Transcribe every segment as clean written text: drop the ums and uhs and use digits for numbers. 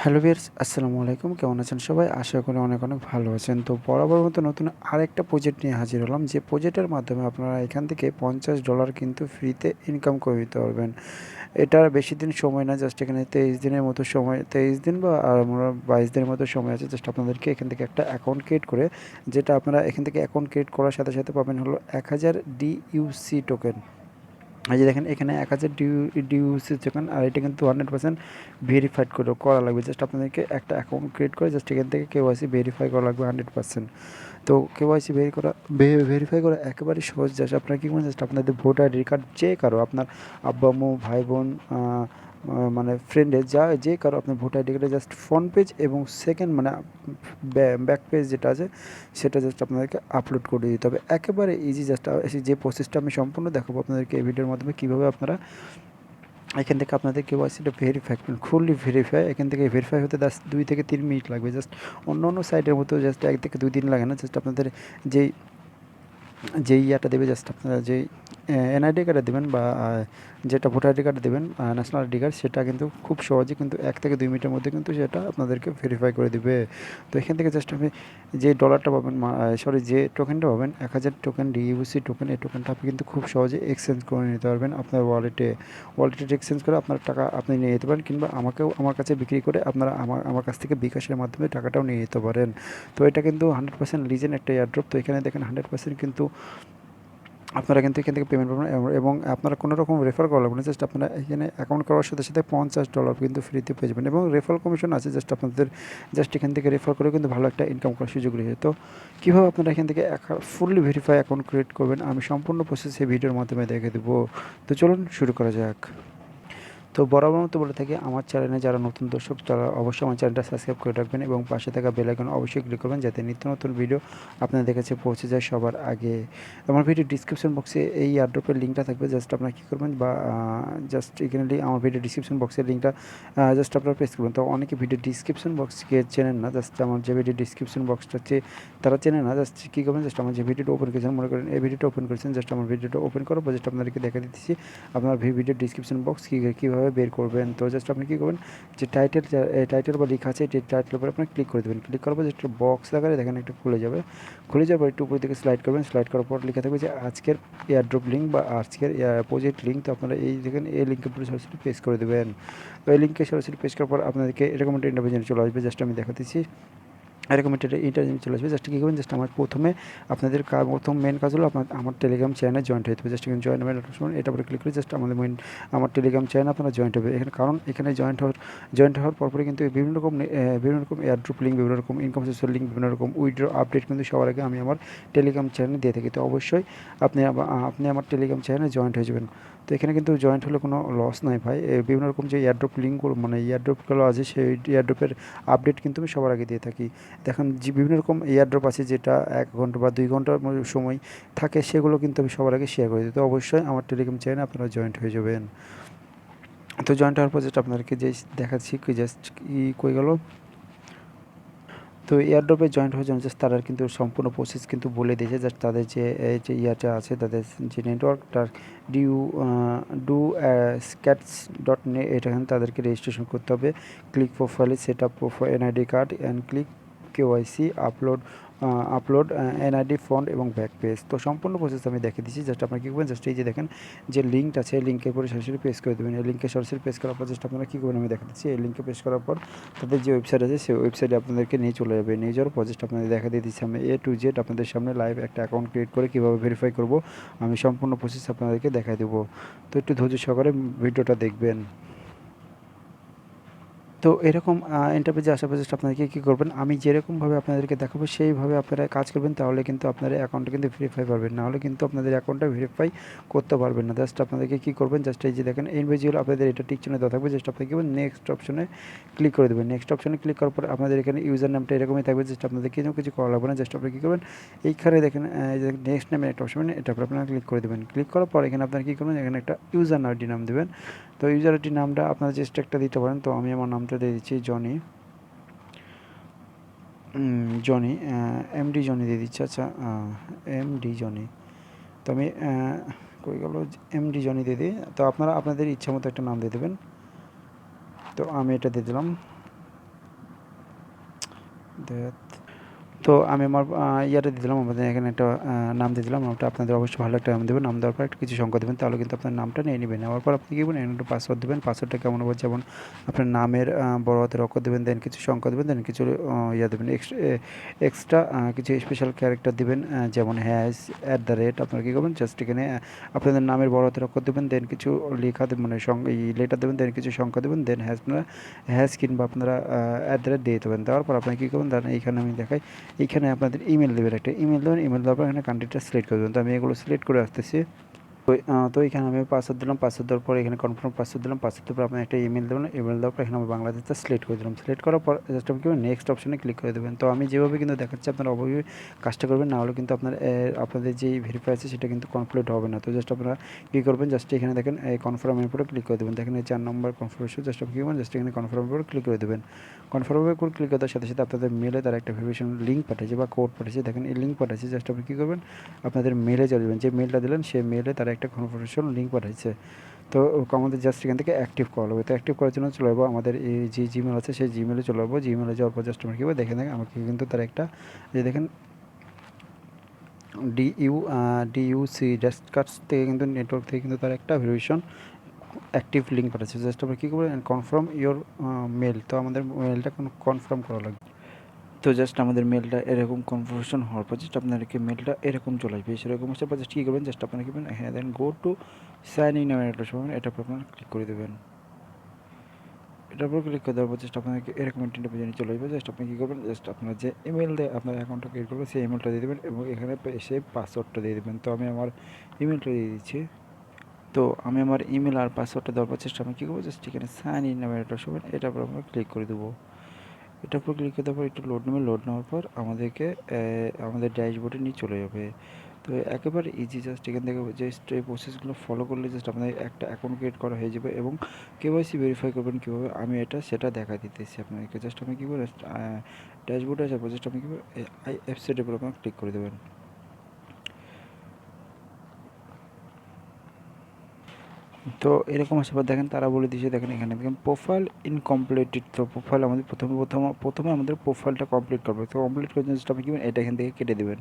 Hello viewers, আসসালামু আলাইকুম। কেমন আছেন সবাই? আশা করি অনেক ভালো আছেন। তো বরাবর মতো নতুন আরেকটা প্রজেক্ট নিয়ে হাজির হলাম, যে প্রজেক্টের মাধ্যমে আপনারা এখান থেকে $50 কিন্তু ফ্রিতে ইনকাম করে নিতে পারবেন। এটার বেশি দিন সময় না, জাস্ট এখানে 23 দিনের মতো সময়, 23 দিন বা আর 22 দিনের মতো সময় আছে। জাস্ট আপনাদেরকে এখান থেকে একটা অ্যাকাউন্ট ক্রিয়েট করে, যেটা আপনারা এখান থেকে অ্যাকাউন্ট ক্রিয়েট করার সাথে সাথে পাবেন হলো 1000 ডিইউসি টোকেন। এই যে দেখেন এখানে 1000 ডিইউসি টোকেন, আর এটা কিন্তু 100% ভেরিফাইড করা লাগবে। জাস্ট আপনাদেরকে একটা অ্যাকাউন্ট ক্রিয়েট করে জাস্ট এখান থেকে কেওয়াইসি ভেরিফাই করা লাগবে 100%। তো কেওয়াইসি ভেরিফাই করা একেবারেই সহজ। জাস্ট আপনারা কী করবেন, জাস্ট আপনাদের ভোটার আইডি কার্ড, যে কারো আপনার আব্বা আম্মু ভাই বোন মানে ফ্রেন্ডের যে কারো আপনার ভোটার আইডি কার্ডে জাস্ট ফ্রন্ট পেজ এবং সেকেন্ড মানে ব্যাক পেজ যেটা আছে সেটা জাস্ট আপনাদেরকে আপলোড করে দিতে হবে। একেবারে ইজি। জাস্ট যে প্রসেসটা আমি সম্পূর্ণ দেখাবো আপনাদেরকে এই ভিডিওর মাধ্যমে, কীভাবে আপনারা এখান থেকে আপনাদের কেওয়াইসিটা ভেরিফাই করবেন, ফুললি ভেরিফাই। এখান থেকে ভেরিফাই হতে 2 থেকে 3 মিনিট লাগবে। জাস্ট অন্য সাইটের মতো জাস্ট 1 থেকে 2 দিন লাগে না। জাস্ট আপনাদের যেই যেই ইয়াটা দেবে, জাস্ট আপনারা যেই এনআইডি কার্ডে দেবেন বা যেটা ভোটার আইডি কার্ডে দেবেন, ন্যাশনাল আইডি কার্ড, সেটা কিন্তু খুব সহজে কিন্তু 1 থেকে 2 মিনিটের মধ্যে কিন্তু সেটা আপনাদেরকে ভেরিফাই করে দিবে। তো এখান থেকে জাস্ট আপনি যে ডলারটা পাবেন, যে টোকেনটা পাবেন, 1000 টোকেন ডিইউসি টোকেন, এই টোকেনটা আপনি কিন্তু খুব সহজে এক্সচেঞ্জ করে নিতে পারবেন আপনার ওয়ালেটে এক্সচেঞ্জ করে আপনার টাকা আপনি নিয়ে যেতে পারেন, কিংবা আমার কাছে বিক্রি করে আপনারা আমার কাছ থেকে বিকাশের মাধ্যমে টাকাটাও নিয়ে যেতে পারেন। তো এটা কিন্তু 100% লিজেন্ড একটা এয়ারড্রপ। তো এখানে দেখেন 100% কিন্তু আপনারা কিন্তু এখান থেকে পেমেন্ট পাবেন, এবং আপনারা কোনো রকম রেফার করা লাগবে না। জাস্ট আপনারা এখানে অ্যাকাউন্ট করার সাথে সাথে $50 কিন্তু ফ্রিতে পেয়ে যাবেন, এবং রেফারেল কমিশন আছে। জাস্ট আপনাদের জাস্ট এখান থেকে রেফার করে কিন্তু ভালো একটা ইনকাম করার সুযোগ রয়েছে। তো কীভাবে আপনারা এখান থেকে ফুললি ভেরিফাই অ্যাকাউন্ট ক্রিয়েট করবেন, আমি সম্পূর্ণ প্রসেস এই ভিডিওর মাধ্যমে দেখে দেবো। তো চলুন শুরু করা যাক। তো বরাবর মতো বলে থাকি, আমার চ্যানেলে যারা নতুন দর্শক তারা অবশ্যই আমার চ্যানেলটা সাবস্ক্রাইব করে রাখবেন, এবং পাশে থাকা বেল আইকন অবশ্যই ক্লিক করবেন, যাতে নিত্য নতুন ভিডিও আপনাদের কাছে পৌঁছে যায় সবার আগে। আমার ভিডিও ডিসক্রিপশন বক্সে এই এয়ারড্রপের লিঙ্কটা থাকবে। জাস্ট আপনারা কী করবেন, বা জাস্ট এখানে আমার ভিডিও ডিসক্রিপশন বক্সের লিঙ্কটা জাস্ট আপনারা প্রেস করবেন। তো অনেকে ভিডিও ডিসক্রিপশন বক্সকে চেনেন না, জাস্ট আমার যে ভিডিও ডিসক্রিপশন বক্সটা হচ্ছে তারা চেনে না। জাস্ট কী করবেন, জাস্ট আমার যে ভিডিওটা ওপেন করেছেন, মনে করেন এই ভিডিওটা ওপেন করেছেন, জাস্ট আমার ভিডিওটা ওপেন করার পর জাস্ট আপনাদেরকে দেখা দিচ্ছি আপনার ভিডিও ডিসক্রিপশন বক্স কীভাবে বের করবেন। তো জাস্ট আপনি কী করবেন, যে টাইটেল বা লেখা আছে, এই টাইটেলের উপরে আপনি ক্লিক করে দেবেন। ক্লিক করার পর একটা বক্স আকারে দেখেন একটা খুলে যাবে। খুলে যাওয়ার পর একটু উপর দিকে স্লাইড করবেন। স্লাইড করার পর লেখা থাকবে যে আজকের এয়ারড্রপ লিঙ্ক বা আজকের প্রজেক্ট লিঙ্ক। তো আপনারা এই দেখেন এই লিঙ্কের উপরে সরাসরি পেস্ট করে দেবেন। তো এই লিঙ্কে সরাসরি পেস্ট করার পর আপনাদেরকে এরকম একটা ইন্টারভিউ চলে আসবে। জাস্ট আমি দেখাতেছি, এরকম একটা ইন্টারভিউ চলে আসবে। জাস্ট কী করবেন, জাস্ট আমার প্রথমে আপনাদের প্রথম মেন কাজ হলো আমার টেলিগ্রাম চ্যানেলে জয়েন্ট হতে হবে। জাস্ট এখানে জয়েন হবে এটা পরে ক্লিক করে জাস্ট আমার টেলিগ্রাম চ্যানেল আপনারা জয়েন্ট হবে এখানে। কারণ এখানে জয়েন্ট হওয়ার পরপরে কিন্তু বিভিন্ন রকম এয়ারড্রপ লিঙ্ক, বিভিন্ন রকম ইনকাম সোর্সের লিঙ্ক, বিভিন্ন রকম উইথড্র আপডেট কিন্তু সবার আগে আমি আমার টেলিগ্রাম চ্যানেলে দিয়ে থাকি। তো অবশ্যই আপনি আমার টেলিগ্রাম চ্যানেলে জয়েন্ট হয়ে যাবেন। তো এখানে কিন্তু জয়েন্ট হলে কোনো লস নাই ভাই। বিভিন্ন রকম যে এয়ারড্রপ লিঙ্কগুলো মানে এয়ারড্রপগুলো আছে, সেই এয়ারড্রপের আপডেট কিন্তু আমি সবার আগে দিয়ে থাকি। দেখেন যে বিভিন্ন রকম এয়ারড্রপ আছে, যেটা 1 ঘন্টা বা 2 ঘন্টার সময় থাকে, সেগুলো কিন্তু আমি সবার আগে শেয়ার করে দিই। তো অবশ্যই আমার টেলিগ্রাম চ্যানেলে আপনারা জয়েন্ট হয়ে যাবেন। তো জয়েন্ট হওয়ার পর জাস্ট আপনাদেরকে যে দেখাচ্ছি জাস্ট কই গেল। তো এয়ারড্রপে জয়েন্ট হয়ে যান, জাস্ট তারা কিন্তু সম্পূর্ণ প্রসেস কিন্তু বলে দিয়েছে। জাস্ট তাদের যে ইয়াটা আছে, তাদের যে নেটওয়ার্কটা ডিউ ডু স্ক্যাটস ডট নে, এটা তাদেরকে রেজিস্ট্রেশন করতে হবে। ক্লিক প্রোফাইলে set up profile NID card and click KYC upload NID front এবং ব্যাক পেজ। তো সম্পূর্ণ প্রসেস আমি দেখে দিচ্ছি। জাস্ট আপনারা কী করবেন, জাস্ট এই যে দেখেন যে লিঙ্কটা আছে, লিঙ্কের পরে সরাসরি পেজ করে দেবেন। এই লিঙ্কে সরাসরি পেজ করার পর জাস্ট আপনারা কী করবেন আমি দেখা দিচ্ছি। এই লিঙ্কে পেজ করার পর তাদের যে ওয়েবসাইট আছে, সেই ওয়েবসাইটে আপনাদেরকে নিয়ে চলে যাবে। নিয়ে যাওয়ার পর জাস্ট আপনাদের দেখা দিয়ে দিচ্ছি আমি A to Z আপনাদের সামনে লাইভ একটা অ্যাকাউন্ট ক্রিয়েট করে কীভাবে ভেরিফাই করব আমি সম্পূর্ণ প্রসেস আপনাদেরকে দেখাই দেবো। তো একটু ধৈর্য সহকারে ভিডিওটা দেখবেন। তো এরকম ইন্টারভিউ আসার পর জাস্ট আপনাদেরকে কী করবেন, আমি যেরকমভাবে আপনাদেরকে দেখাবো সেইভাবে আপনারা কাজ করবেন, তাহলে কিন্তু আপনার অ্যাকাউন্টটা কিন্তু ভেরিফাই পারবেন। নাহলে কিন্তু আপনাদের অ্যাকাউন্টটা ভেরিফাই করতে পারবেন না। জাস্ট আপনাদেরকে কী করবেন, জাস্ট এই যে দেখেন ইনভিজিবল আপনাদের এটা টিক চিহ্ন দেওয়া থাকবে। জাস্ট আপনাকে কী করবেন, নেক্সট অপশনে ক্লিক করে দেবেন। নেক্সট অপশনে ক্লিক করার পর আপনাদের এখানে ইউজার নামটা এরকমই থাকবে। জাস্ট আপনাদের কিছু করা লাগবে না। জাস্ট আপনি কী করবেন, এইখানে দেখেন নেক্সট নামে একটা অপশন, এটা পর আপনারা ক্লিক করে দেবেন। ক্লিক করার পর এখানে আপনারা কী করবেন, এখানে একটা ইউজার আইডি নাম দেবেন। তো ইউজার আইডি নামটা আপনারা জাস্ট একটা দিতে পারেন। তো আমি আমার নামটা দিয়ে দিচ্ছি জনি, জনি এমডি জনি দিয়ে দিচ্ছি। আচ্ছা, এমডি জনি। তো আমি কই গেল, এমডি জনি দিয়ে দিই। তো আপনারা আপনাদের ইচ্ছা মতো একটা নাম দিয়ে দেবেন। তো আমি এটা দিয়ে দিলাম। তো আমি আমার ইয়াটা দিয়ে দিলাম, আমাদের এখানে একটা নাম দিয়ে দিলাম। নামটা আপনাদের অবশ্যই ভালো একটা নাম দেবেন। নাম দেওয়ার পর একটা কিছু সংখ্যা দেবেন, তাহলে কিন্তু আপনার নামটা নিয়ে নেবেন। নেওয়ার পর আপনি কী করবেন, একটা পাসওয়ার্ড দেবেন। পাসওয়ার্ডটা কেমন হবে, যেমন আপনার নামের বড় হাতের অক্ষর দেবেন, দেন কিছু সংখ্যা দেবেন, দেন কিছু ইয়া দেবেন, এক্সট্রা কিছু স্পেশাল ক্যারেক্টার দেবেন, যেমন @, আপনারা কী করবেন, জাস্ট এখানে আপনাদের নামের বড় হাতের অক্ষর দেবেন, দেন কিছু লেখা দেবেন, মানে লেটার দেবেন, দেন কিছু সংখ্যা দেবেন, দেন হ্যাশ কিংবা আপনারা @ দিয়ে দেবেন। দেওয়ার পর আপনি কী করবেন, দেন এইখানে আমি দেখাই, এইখানে আপনাদের ইমেল দেবেন, একটা ইমেল দেবেন। ইমেল দেওয়ার পর এখানে কান্ট্রিটা সিলেক্ট করে দেবেন। তো আমি এগুলো সিলেক্ট করে আসতেছি। তো এখানে আমি পাসওয়ার্ড দিলাম। পাসওয়ার্ড দেওয়ার পর এখানে কনফার্ম পাসওয়ার্ড দিলাম। পাসওয়ার্ড দেওয়ার পর আপনি একটা ইমেল দেবেন। ইমেল দেওয়ার পর এখানে আমি বাংলাদেশটা সিলেক্ট করে দিলাম। সিলেক্ট করার পর জাস্ট আপনি কি নেক্সট অপশনে ক্লিক করে দেবেন। তো আমি যেভাবে কিন্তু দেখাচ্ছি আপনারা অবশ্যই কাজটা করবেন, না হলে কিন্তু আপনাদের যেই ভেরিফাই আছে সেটা কিন্তু কমপ্লিট হবে না। তো জাস্ট আপনারা কী করবেন, জাস্ট এখানে দেখেন এই কনফার্মের উপরে ক্লিক করে দেবেন। দেখেন এই 4 নম্বর কনফার্মেশন, জাস্ট আপনি কী করবেন, জাস্ট এখানে কনফার্মের উপরে ক্লিক করে দেবেন। কনফার্মের উপর ক্লিক করার সাথে সাথে আপনাদের মেলে তারা একটা ভেরিফিকেশন লিঙ্ক পাঠিয়েছে বা কোড পাঠিয়েছে। দেখেন এই লিঙ্ক পাঠিয়েছে, জাস্ট আপনি কী করবেন, আপনাদের মেলে চলে যাবেন। যে মেলটা দিলেন সেই মেলে তারা একটা কনফার্মেশন লিঙ্ক পাঠিয়েছে। তো আমাদের জাস্ট এখান থেকে অ্যাক্টিভ করা হবে। তো অ্যাক্টিভ করার জন্য চলে যাবো আমাদের এই যে জিমেল আছে সেই জিমেলে চলে যাবো। জিমেলে যাওয়ার পর জাস্ট আমরা কী দেখেন আমাকে কিন্তু তারা একটা যে দেখেন ডিইউসি ডেস্ককার্স থেকে কিন্তু নেটওয়ার্ক থেকে কিন্তু তার একটা ভেরিফিকেশন অ্যাক্টিভ লিঙ্ক পাঠাচ্ছে। জাস্ট আমরা কী করবো, কনফার্ম ইওর মেল। তো আমাদের মেলটা কনফার্ম করা লাগবে। তো জাস্ট আমাদের মেলটা এরকম কনফার্মেশন হওয়ার পর জাস্ট আপনাদেরকে মেলটা এরকম চলে আসবে। সেরকম আসার পর জাস্ট কী করবেন, জাস্ট আপনারা কী করবেন, হ্যাঁ দেন গো টু সাইন ইন নামের একটা সময় এটার উপর আপনারা ক্লিক করে দেবেন। এটার উপর ক্লিক করে দেওয়ার পর জাস্ট আপনাকে এরকম একটা পেজে চলে আসবে। জাস্ট আপনি কী করবেন, জাস্ট আপনার যে ইমেল দিয়ে আপনার অ্যাকাউন্টটা ক্রিয়েট করবেন সেই ইমেলটা দিয়ে দেবেন এবং এখানে এসে পাসওয়ার্ডটা দিয়ে দেবেন। তো আমি আমার ইমেলটা দিয়ে দিচ্ছি। তো আমি আমার ইমেল আর পাসওয়ার্ডটা দেওয়ার পর চেষ্টা আমি কী করবো, জাস্ট এখানে সাইন ইন নামের একটা সময় এটার উপর আমরা ক্লিক করে দেবো। এটার উপর ক্লিক করে দেওয়ার পর একটু লোড নেবে। লোড নেওয়ার পর আমাদেরকে আমাদের ড্যাশবোর্ডে নিয়ে চলে যাবে। তো একেবারে ইজি, জাস্ট এখান থেকে জাস্ট এই প্রসেসগুলো ফলো করলে জাস্ট আপনাদের একটা অ্যাকাউন্ট ক্রিয়েট করা হয়ে যাবে এবং কেওয়াইসি ভেরিফাই করবেন কীভাবে আমি সেটা দেখা দিতেছি আপনাদেরকে। জাস্ট আমি কী করবো, ড্যাশবোর্ডে আসার পর জাস্ট আপনি কী ওয়েবসাইটের উপর আপনার ক্লিক করে দেবেন। তো এরকম আসার পর দেখেন তারা বলে দিয়েছে, দেখেন এখানে দেখেন প্রোফাইল ইনকমপ্লিটেড। তো প্রোফাইল আমাদের প্রথমে আমাদের প্রোফাইলটা কমপ্লিট করবে। তো কমপ্লিট করে জাস্ট আপনি কী করবেন, এটা এখান থেকে কেটে দেবেন।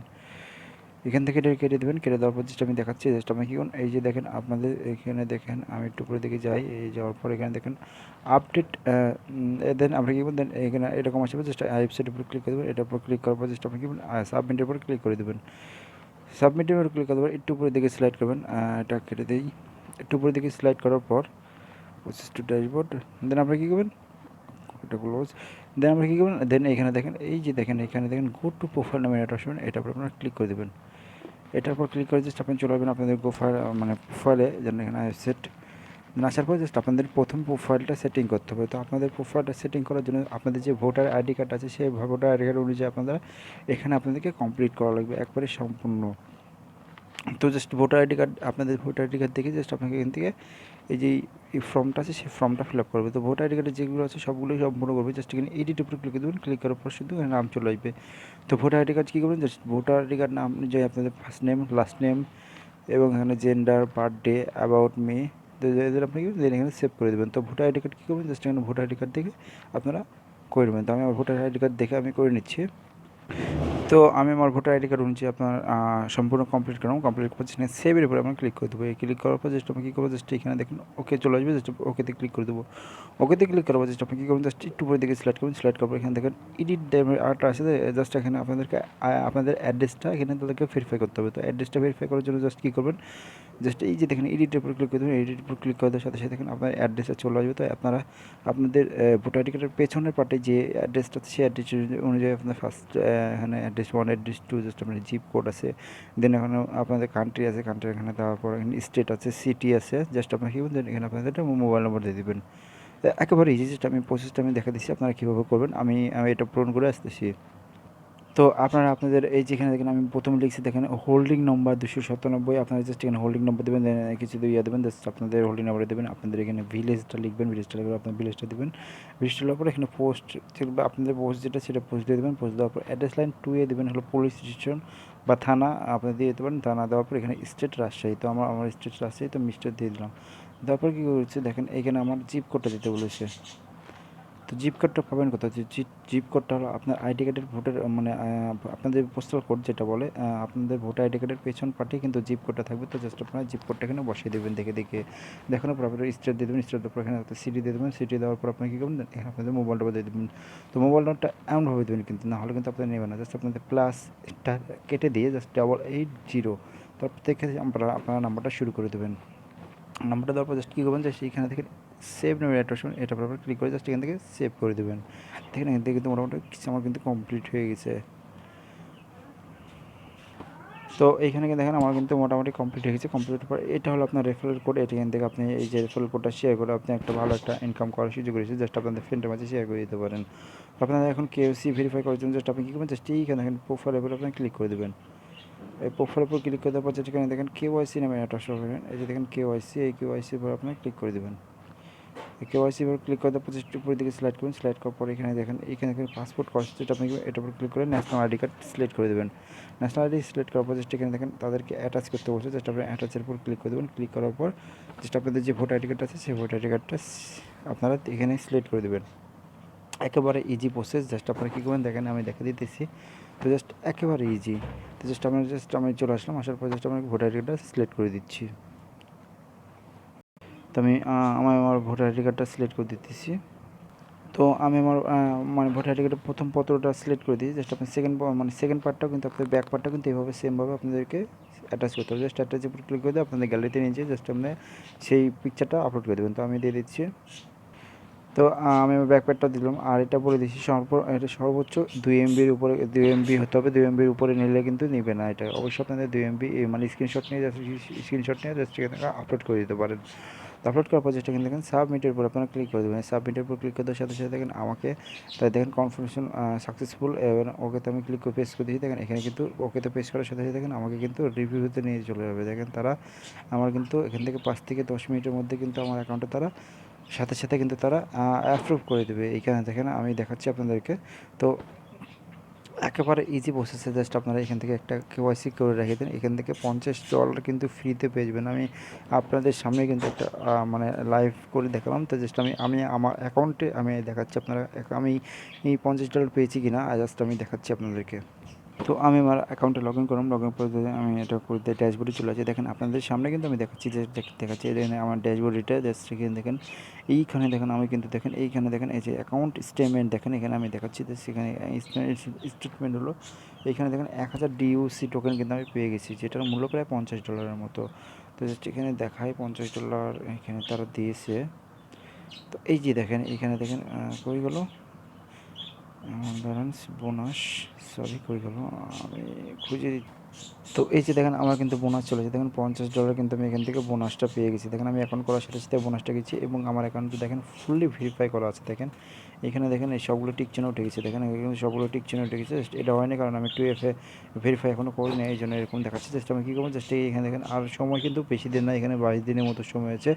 এখান থেকে এটা কেটে দেবেন। কেটে দেওয়ার পর জাস্ট আমি দেখাচ্ছি, জাস্ট আপনি কী করুন, এই যে দেখেন আপনাদের এখানে দেখেন আমি একটু উপরে দিকে যাই। এই যাওয়ার পর এখানে দেখেন আপডেট, দেন আমরা কী করবেন, দেন এখানে এরকম আসবে। জাস্ট ওয়েবসাইটের উপর ক্লিক করে দেবেন। এটার উপর ক্লিক করার পর জাস্ট আপনি কী করবেন, সাবমিটের উপর ক্লিক করে দেবেন। সাবমিটের উপর ক্লিক করে দেবেন, একটু উপরের দিকে স্লাইড করবেন। এটা কেটে দিই। একটু উপরের দিকে স্লাইড করার পর প্রসেস টু ড্যাশবোর্ড, দেন আমরা কী করবেন, এটা ক্লোজ। দেন আমরা কী করবেন, দেন এখানে দেখেন এই যে দেখেন এখানে দেখেন গো টু প্রোফাইল নামের একটা অপশন, এটার উপর আপনারা ক্লিক করে দেবেন। এটার উপর ক্লিক করে জাস্ট আপনি চলে যাবেন আপনাদের মানে প্রোফাইলে, যেন এখানে সেট আসার পর জাস্ট আপনাদের প্রথম প্রোফাইলটা সেটিং করতে হবে। তো আপনাদের প্রোফাইলটা সেটিং করার জন্য আপনাদের যে ভোটার আইডি কার্ড আছে সেই ভোটার আইডি কার্ড অনুযায়ী আপনারা এখানে আপনাদেরকে কমপ্লিট করা লাগবে একবারে সম্পূর্ণ। তো জাস্ট ভোটার আইডি কার্ড, আপনাদের ভোটার আইডি কার্ড দেখে জাস্ট আপনাকে এখান থেকে এই যে এই ফর্মটা আছে সেই ফর্মটা ফিল আপ করবে। তো ভোটার আইডি কার্ডে যেগুলো আছে সবগুলোই সম্পূর্ণ করবে। জাস্ট এখানে এডিট উপরে ক্লিক দেবেন। ক্লিক করার পর শুধু নাম চলে আসবে। তো ভোটার আইডি কার্ড কী করবেন, জাস্ট ভোটার আইডি কার্ড নাম অনুযায়ী আপনাদের ফার্স্ট নেম, লাস্ট নেম এবং এখানে জেন্ডার, বার্থডে, অ্যাবাউট মি, তো এদের আপনি কি দেন এখানে সেভ করে দেবেন। তো ভোটার আইডি কার্ড কী করবেন, জাস্ট এখানে ভোটার আইডি কার্ড দেখে আপনারা করে নেবেন। তো আমি আমার ভোটার আইডি কার্ড দেখে আমি করে নিচ্ছি। তো আমি আমার ভোটার আইডি কার্ড অনুযায়ী আপনার সম্পূর্ণ কমপ্লিট করলাম। কমপ্লিট করে সেখানে সেভের উপরে আমরা ক্লিক করে দেবো। এই ক্লিক করার পর জাস্ট আমি কী করবো, জাস্ট এখানে দেখুন ওকে চলে আসবে। জাস্ট ওকেতে ক্লিক করে দেবো। ওকেতে ক্লিক করার পর জাস্ট আপনি কী করবেন, জাস্ট একটু উপরে দিকে সিলেক্ট করবেন। সিলেক্ট করার পর এখানে দেখেন এডিট আর্টটা আছে, জাস্ট এখানে আপনাদেরকে আপনাদের অ্যাড্রেসটা এখানে তাদেরকে ভেরিফাই করতে হবে। তো অ্যাড্রেসটা ভেরিফাই করার জন্য জাস্ট কী করবেন, জাস্ট এই যে দেখেন এডিটের উপর ক্লিক করে দেবেন। এডিটের উপর ক্লিক করে দেওয়ার সাথে সাথে দেখেন আপনার অ্যাড্রেসটা চলে আসবে। তো আপনারা আপনাদের ভোটার আইডি কার্ডের পেছনের পার্টে যে অ্যাড্রেসটা আছে সেই অ্যাড্রেস অনুযায়ী আপনার ফার্স্ট এখানে অ্যাড্রেস 1, অ্যাড্রেস 2 জাস্ট আপনার জিপ কোড আছে। দেন এখানে আপনাদের কান্ট্রি আছে, কান্ট্রি এখানে দেওয়ার পর এখানে স্টেট আছে, সিটি আছে। জাস্ট আপনার কী বলবেন, এখানে আপনাদের একটা মোবাইল নম্বর দিয়ে দেবেন। একেবারে ইজি, জাস্ট আমি প্রসেসটা আমি দেখা দিচ্ছি আপনারা কীভাবে করবেন। আমি এটা পূরণ করে আসতেছি। তো আপনারা আপনাদের এই যেখানে দেখেন আমি প্রথমে লিখছি দেখেন হোল্ডিং নম্বর 297, আপনারা জাস্ট এখানে হোল্ডিং নম্বর দেবেন, কিছু ইয়ে দেবেন, জাস্ট আপনাদের হোল্ডিং নম্বর দেবেন। আপনাদের এখানে ভিলেজটা লিখবেন, ভিলেজটা লিখবেন, আপনার ভিলেজটা দেবেন। ভিলেজটা দেওয়ার পর এখানে পোস্ট চলবে, আপনাদের পোস্ট যেটা সেটা পোস্ট দিয়ে দেবেন। পোস্ট দেওয়ার পর অ্যাড্রেস লাইন 2 এ দেবেন হলো পুলিশ স্টেশন বা থানা, আপনি দিয়ে দিতে পারেন। থানা দেওয়ার পর এখানে স্টেট রাজশাহী, তো আমার স্টেট রাজশাহী, তো মিস্টার দিয়ে দিলাম। দেওয়ার পর কী করেছে দেখেন এখানে আমার জিপ কোডটা দিতে বলেছে। তো জিপ কোডটা পাবেন কোথায়? জিপ কোডটা হলো আপনার আইডি কার্ডের ভোটার মানে আপনাদের পোস্টাল কোড যেটা বলে আপনাদের ভোটার আইডি কার্ডের পেছন পার্টে কিন্তু জিপ কোডটা থাকবে। তো জাস্ট আপনারা জিপ কোডটা এখানে বসিয়ে দেবেন দেখে দেখানোর পর আপনারা স্টার দিয়ে দেবেন, স্টার দেওয়ার পর এখানে একটা সিটি দিয়ে দেবেন, সিটি দেওয়ার পর আপনারা কী করবেন, এখানে আপনাদের মোবাইল নাম্বার দিয়ে দেবেন। তো মোবাইল নাম্বারটা এমনভাবে দেবেন কিন্তু, না হলে কিন্তু আপনারা নেবেন না। জাস্ট আপনাদের প্লাসটা কেটে দিয়ে জাস্ট 880 তারপর থেকে আপনারা নাম্বারটা শুরু করে দেবেন। নাম্বারটা দেওয়ার পর জাস্ট কী করবেন, জাস্ট এইখানে থেকে সেভ নামের একটা অপশন, এটার উপর ক্লিক করে জাস্ট এখান থেকে সেভ করে দেবেন। দেখেন এখান থেকে কিন্তু মোটামুটি কিছু আমার কিন্তু কমপ্লিট হয়ে গেছে। তো এইখানে কিন্তু দেখেন আমার কিন্তু মোটামুটি কমপ্লিট হয়ে গেছে। কমপ্লিটের পর এটা হলো আপনার রেফারেল কোড। এখান থেকে আপনি এই যে রেফারেল কোডটা শেয়ার করে আপনি একটা ভালো একটা ইনকাম করার সুযোগ রয়েছে। জাস্ট আপনাদের ফ্রেন্ডের মাঝে শেয়ার করে দিতে পারেন। আপনাদের এখন কেওসি ভেরিফাই করার জন্য জাস্ট আপনি কী করবেন, জাস্ট এইখানে দেখেন প্রোফাইলের উপর আপনি ক্লিক করে দেবেন। এই প্রোফাইলের উপর ক্লিক করে দেওয়ার পর যেখানে দেখেন কেওয়াইসি নামে একটা অপশন পাবেন। এই যে দেখেন কেওয়াইসি, এই কেওয়াইসির উপর আপনি ক্লিক করে দেবেন। কেওয়াইসি এবার ক্লিক করে দেওয়ার পর জাস্ট উপরের দিকে স্লাইড করুন। স্লাইড করার পর এখানে দেখেন এইখানে পাসপোর্ট কস্ট, যেটা আপনি এটার উপর ক্লিক করে ন্যাশনাল আইডি কার্ড সিলেক্ট করে দেবেন। ন্যাশনাল আইডি সিলেক্ট করার পর জাস্ট এখানে দেখেন তাদেরকে অ্যাটাচ করতে বলছে, জাস্ট আপনি অ্যাটাচের উপর ক্লিক করে দেবেন। ক্লিক করার পর জাস্ট আপনাদের যে ভোটার আইডি কার্ড আছে সেই ভোটার আইডি কার্ডটা আপনারা এখানে সিলেক্ট করে দেবেন। একেবারে ইজি প্রসেস। জাস্ট আপনারা কী করবেন দেখেন, আমি দেখে দিতেছি। তো জাস্ট একেবারে ইজি। তো জাস্ট আমি চলে আসলাম, আসার পর জাস্ট আমি ভোটার আইডি কার্ডটা সিলেক্ট করে দিচ্ছি। তো আমি আমার ভোটার আইডি কার্ডটা সিলেক্ট করে দিতেছি। তো আমি আমার মানে ভোটার আইডি কার্ডের প্রথম পত্রটা সিলেক্ট করে দিই। জাস্ট আপনি সেকেন্ড পার্টটাও কিন্তু আপনাদের ব্যাক পার্টটাও কিন্তু এইভাবে সেমভাবে আপনাদেরকে অ্যাটাচ করতে হবে। জাস্ট অ্যাটাচের উপর ক্লিক করে দিয়ে আপনাদের গ্যালারিতে নিয়ে যেয়ে জাস্ট আপনি সেই পিকচারটা আপলোড করে দেবেন। তো আমি দিয়ে দিচ্ছি। তো আমি আমার ব্যাক পার্টটা দিলাম, আর এটা বলে দিচ্ছি এটা সর্বোচ্চ 2 এমবির উপরে, 2 এমবি হতে হবে। 2 এমবির উপরে নিলে কিন্তু নেবে না এটা। অবশ্যই আপনাদের 2 এমবি মানে স্ক্রিনশট নিয়ে জাস্ট এখানে আপলোড করে দিতে পারেন। আপলোড করার পর যেটা দেখেন সাবমিটের উপর আপনারা ক্লিক করে দেবেন। সাবমিটের উপর ক্লিক করে দেওয়ার সাথে সাথে দেখেন আমাকে তাই দেখেন কনফার্মেশন সাকসেসফুল, এবার ওকেতে আমি ক্লিক করে পেস্ট করে দিই। দেখেন এখানে কিন্তু ওকেতে পেস্ট করার সাথে সাথে দেখেন আমাকে কিন্তু রিভিউতে নিয়ে চলে যাবে। দেখেন তারা আমার কিন্তু এখান থেকে 5 থেকে 10 মিনিটের মধ্যে কিন্তু আমার অ্যাকাউন্টে তারা সাথে কিন্তু তারা অ্যাপ্রুভ করে দেবে। এইখানে দেখেন আমি দেখাচ্ছি আপনাদেরকে। তো একেবারে ইজি প্রসেসে জাস্ট আপনারা এখান থেকে একটা কেওয়াইসি করে রেখে দিন। এখান থেকে $50 কিন্তু ফ্রিতে পেয়ে যাবেন। আমি আপনাদের সামনে কিন্তু একটা মানে লাইভ করে দেখালাম। তো জাস্ট আমি আমার অ্যাকাউন্টে আমি দেখাচ্ছি আপনারা আমি এই $50 পেয়েছি কিনা জাস্ট আমি দেখাচ্ছি আপনাদেরকে। তো আমি আমার অ্যাকাউন্টে লগ ইন করলাম। লগ ইন করে আমি এটা করে দিয়ে ড্যাশবোর্ডে চলে আসি। দেখেন আপনাদের সামনে কিন্তু আমি দেখাচ্ছি যে দেখাচ্ছি এখানে আমার ড্যাশবোর্ড, জাস্ট এখানে দেখেন এইখানে দেখেন আমি কিন্তু দেখেন এইখানে দেখেন এই যে অ্যাকাউন্ট স্টেটমেন্ট দেখেন এখানে আমি দেখাচ্ছি যে সেখানে স্টেটমেন্ট হলো এইখানে দেখেন 1000 ডিউসি টোকেন কিন্তু আমি পেয়ে গেছি, যেটার মূল্য প্রায় $50 মতো। তো জাস্ট এখানে দেখায় $50 এখানে তারা দিয়েছে। তো এই যে দেখেন এখানে দেখেন কই গেল ব্যালেন্স বোনাস, সরি কই গেল আমি খুঁজে। তো এই যে দেখেন আমার কিন্তু বোনাস চলেছে। দেখেন $50 কিন্তু আমি এখান থেকে বোনাসটা পেয়ে গেছি। দেখেন আমি অ্যাকাউন্ট করার সাথে সাথে বোনাসটা গেছি এবং আমার অ্যাকাউন্টে দেখেন ফুললি ভেরিফাই করা আছে। দেখেন এখানে দেখেন এই সবগুলো টিক চিহ্ন উঠে গেছে। দেখেন এখানে সবগুলো টিক চিহ্ন উঠে গেছে। এটা হয়নি কারণ আমি 2FA ভেরিফাই এখনও করিনি, এই জন্য এরকম দেখাচ্ছে। জাস্ট আমি কী করবো, জাস্ট এখানে দেখেন আর সময় কিন্তু বেশি দিন না, এখানে 22 দিনের মতো সময় আছে।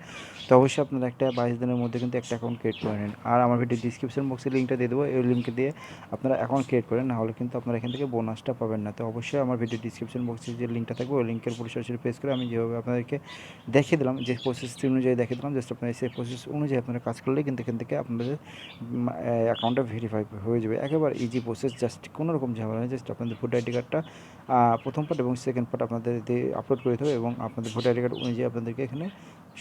তো অবশ্যই আপনারা একটা 22 দিনের মধ্যে কিন্তু একটা অ্যাকাউন্ট ক্রিয়েট করে নিন। আর আমার ভিডিও ডিসক্রিপশন বক্সে লিঙ্কটা দিয়ে দেবো, এই লিঙ্কে দিয়ে আপনারা অ্যাকাউন্ট ক্রিয়েট করেন, না হলে কিন্তু আপনারা এখান থেকে বোনাসটা পাবেন না। তো অবশ্যই আমার ভিডিও ডিসক্রিপশন বক্সে যে লিঙ্কটা থাকবে ওই লিঙ্কের উপর সরাসরি প্রেস করে আমি যেভাবে আপনাদেরকে দেখিয়ে দিলাম, যে প্রসেস অনুযায়ী দেখিয়ে দিলাম, জাস্ট আপনারা সেই প্রসেস অনুযায়ী আপনারা কাজ করলেই কিন্তু এখান থেকে আপনাদের অ্যাকাউন্টটা ভেরিফাই হয়ে যাবে। একেবারে ইজি প্রসেস, জাস্ট কোনো রকম ঝামেলা নেই। জাস্ট আপনাদের ভোটার আইডি কার্ডটা প্রথম পার্ট এবং সেকেন্ড পার্ট আপনাদের দিয়ে আপলোড করে দিতে হবে এবং আপনাদের ভোটার আইডি কার্ড অনুযায়ী আপনাদেরকে এখানে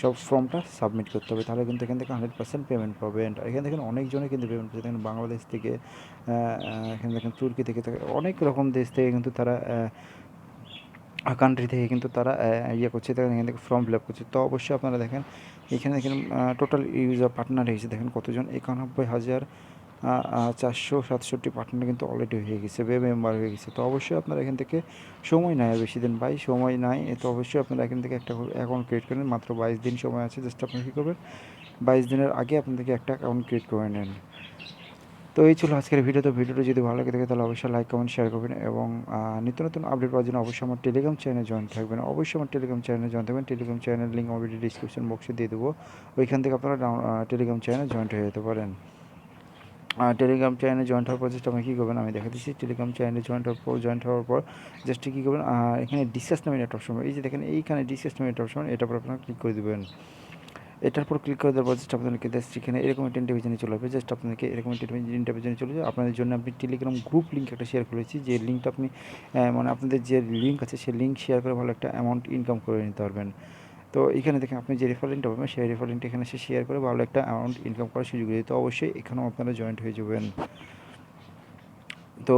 সব ফর্মটা সাবমিট করতে হবে, তাহলে কিন্তু এখান থেকে 100% পেমেন্ট পাবেন। এখানে দেখেন অনেকজনে কিন্তু পেমেন্ট পাচ্ছে। দেখেন বাংলাদেশ থেকে, এখানে দেখেন তুর্কি থেকে, অনেক রকম দেশ থেকে কিন্তু তারা কান্ট্রি থেকে কিন্তু তারা ইয়ে করছে, দেখেন এখান থেকে ফর্ম ফিল আপ করছে। তো অবশ্যই আপনারা দেখেন এখানে দেখেন টোটাল ইউজার পার্টনার হয়েছে দেখেন কতজন, 91,467 পার্টনার কিন্তু অলরেডি হয়ে গেছে, মেম্বার হয়ে গেছে। তো অবশ্যই আপনারা এখান থেকে সময় নাই আর বেশি দিন ভাই, সময় নাই। তো অবশ্যই আপনারা এখান থেকে একটা অ্যাকাউন্ট ক্রিয়েট করেন, মাত্র 22 দিন সময় আছে। জাস্ট আপনি কী করবেন, 22 দিনের আগে আপনাদেরকে একটা অ্যাকাউন্ট ক্রিয়েট করে নেন। তো এই ছিল আজকের ভিডিও। তো ভিডিওটা যদি ভালো লাগে থাকে তাহলে অবশ্যই লাইক কমেন্ট শেয়ার করবেন এবং নিত্য নতুন আপডেট পাওয়ার জন্য অবশ্যই আমার টেলিগ্রাম চ্যানেলে জয়েন থাকবেন। অবশ্যই আমার টেলিগ্রাম চ্যানেলে জয়েন থাকবেন। টেলিগ্রাম চ্যানেল লিঙ্ক আমার ভিডিও ডিসক্রিপশন বক্সে দিয়ে দেবো, ওইখান থেকে আপনারা টেলিগ্রাম চ্যানেলে জয়েন্ট হয়ে যেতে পারেন। টেলিগ্রাম চ্যানেলে জয়েন্ট হওয়ার পর জাস্ট আপনি কী করবেন আমি দেখা দিচ্ছি। টেলিগ্রাম চ্যানেলে জয়েন্ট হওয়ার পর জাস্ট কী করবেন, এখানে ডিসকাস নামের একটা অপশন, এই যে দেখেন এইখানে ডিসকাস নামের একটা অপশন, এটার উপর আপনারা ক্লিক করে দেবেন। এটার পর ক্লিক করে দেওয়ার পর জাস্ট আপনাদেরকে জাস্ট এখানে এরকম একটা ইন্টারভিউশনে চলে আসবে। জাস্ট আপনাদেরকে এরকম একটা ইন্টারভিউশনে চলে যাবে। আপনাদের জন্য আমি টেলিগ্রাম গ্রুপ লিঙ্ক একটা শেয়ার করেছি, যে লিঙ্কটা আপনি মানে আপনাদের যে লিঙ্ক আছে সেই লিঙ্ক শেয়ার করে ভালো একটা অ্যামাউন্ট ইনকাম করে নিতে পারবেন। তো এখানে দেখেন আপনি যে রেফার লিঙ্কটা পাবেন সেই রেফার লিঙ্কটা এখানে শেয়ার করে ভালো একটা অ্যামাউন্ট ইনকাম করার সুযোগ দিই। তো অবশ্যই এখানেও আপনারা জয়েন্ট হয়ে যাবেন। তো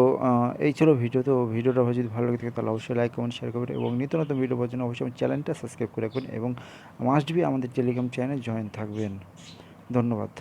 এই ছিল ভিডিও। তো ভিডিওটা যদি ভালো লাগে থাকে তাহলে অবশ্যই লাইক কমেন্ট শেয়ার করবেন, এবং নিত্য নতুন ভিডিও পাওয়ার জন্য অবশ্যই আমার চ্যানেলটা সাবস্ক্রাইব করে রাখবেন, এবং মাস্ট বি আমাদের টেলিগ্রাম চ্যানেলে জয়েন থাকবেন। ধন্যবাদ।